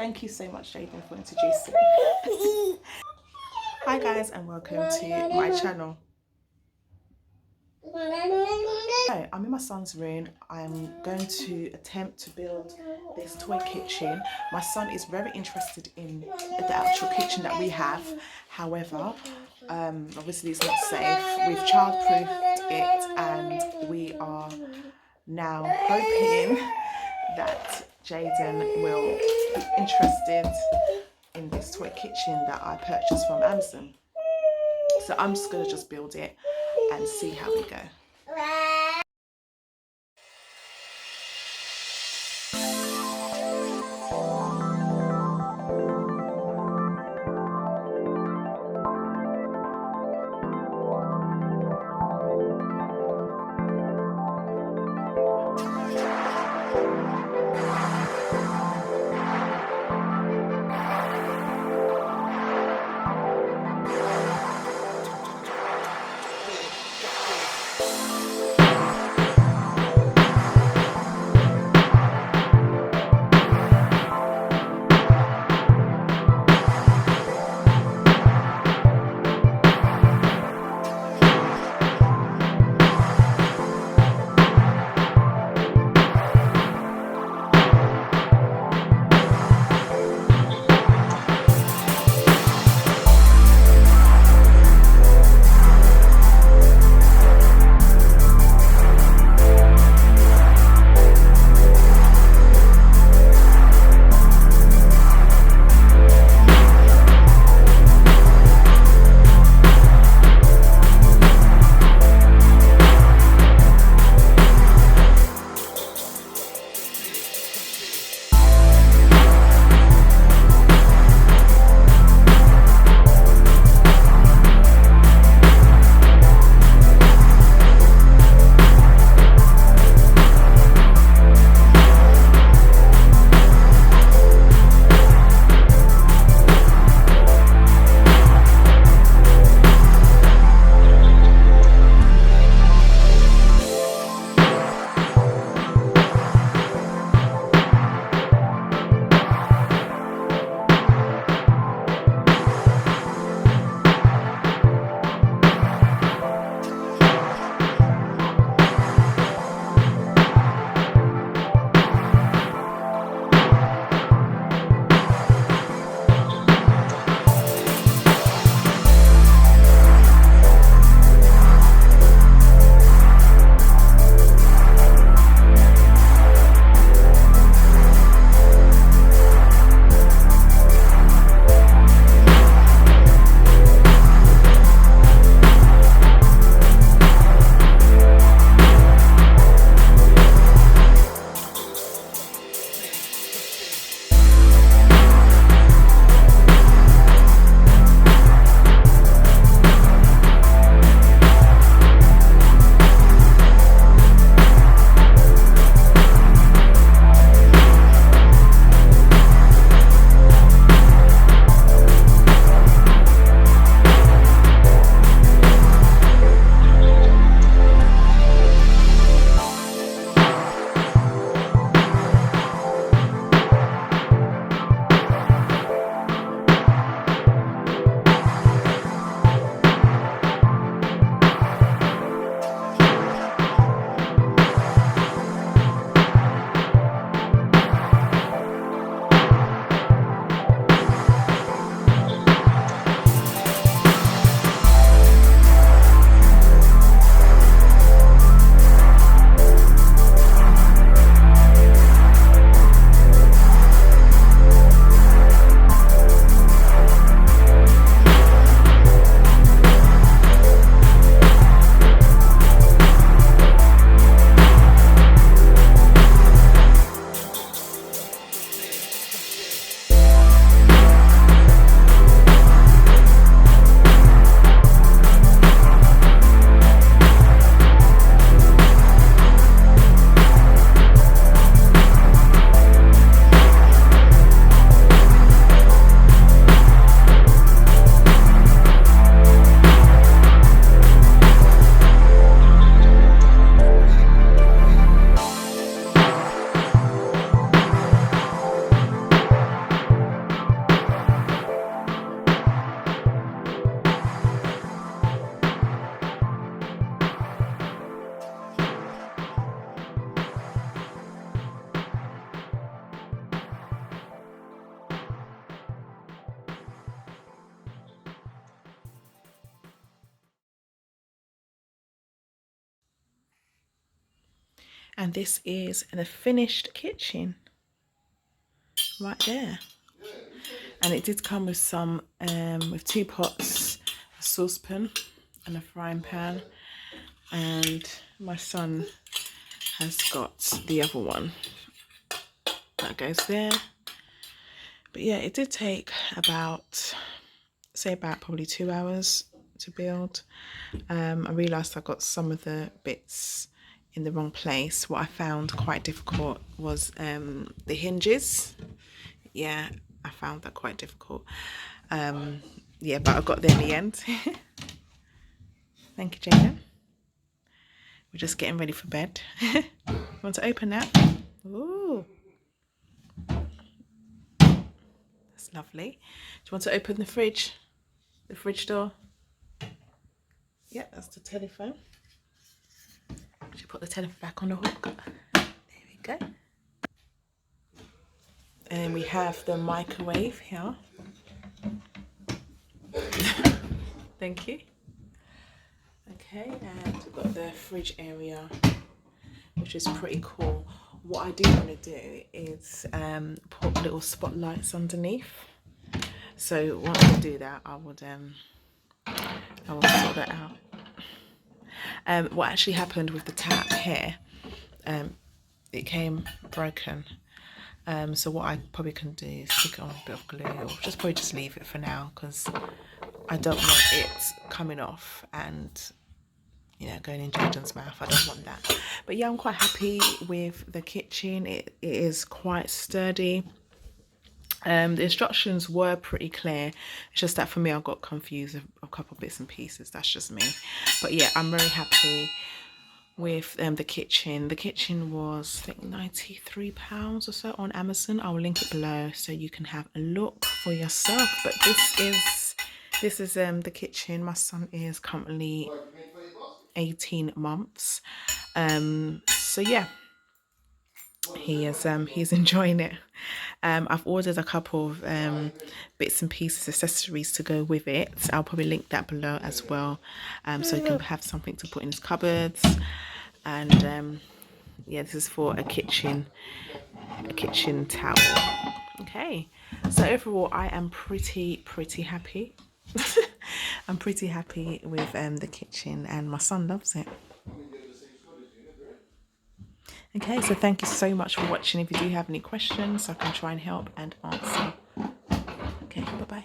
Thank you so much, Jaden, for introducing. Hi guys, and welcome to my channel. So, I'm in my son's room. I'm going to attempt to build this toy kitchen. My son is very interested in the actual kitchen that we have. However, obviously it's not safe. We've childproofed it, and we are now hoping that Jaden will be interested in this toy kitchen that I purchased from Amazon. So I'm just going to build it and see how we go. And this is the finished kitchen right there. And it did come with some, with 2 pots, a saucepan and a frying pan. And my son has got the other one that goes there. But yeah, it did take about, say about probably 2 hours to build. I realised I got some of the bits in the wrong place. What I found quite difficult was the hinges. Yeah, I found that quite difficult. Yeah, but I got there in the end. Thank you, Jaden. We're just getting ready for bed. You want to open that? Ooh, that's lovely. Do you want to open the fridge? The fridge door? Yeah, that's the telephone. Should put the telephone back on the hook. There we go. And we have the microwave here. Thank you. Okay, and we've got the fridge area, which is pretty cool. What I do want to do is put little spotlights underneath. So once I do that, I will sort that out. What actually happened with the tap here, it came broken. So what I probably can do is stick it on a bit of glue, or just leave it for now, because I don't want it coming off and, you know, going in Jordan's mouth. I don't want that. But yeah, I'm quite happy with the kitchen. It is quite sturdy. The instructions were pretty clear. It's just that for me, I got confused a couple bits and pieces. That's just me. But yeah, I'm very happy with the kitchen. The kitchen was, I think, £93 or so on Amazon. I'll link it below so you can have a look for yourself. But this is the kitchen. My son is currently 18 months. So yeah, he's enjoying it. I've ordered a couple of bits and pieces, accessories to go with it. I'll probably link that below as well, so you can have something to put in his cupboards. And yeah, this is for a kitchen towel. Okay, so overall I am pretty happy. I'm pretty happy with the kitchen, and my son loves it. Okay, so thank you so much for watching. If you do have any questions, I can try and help and answer. Okay, bye-bye.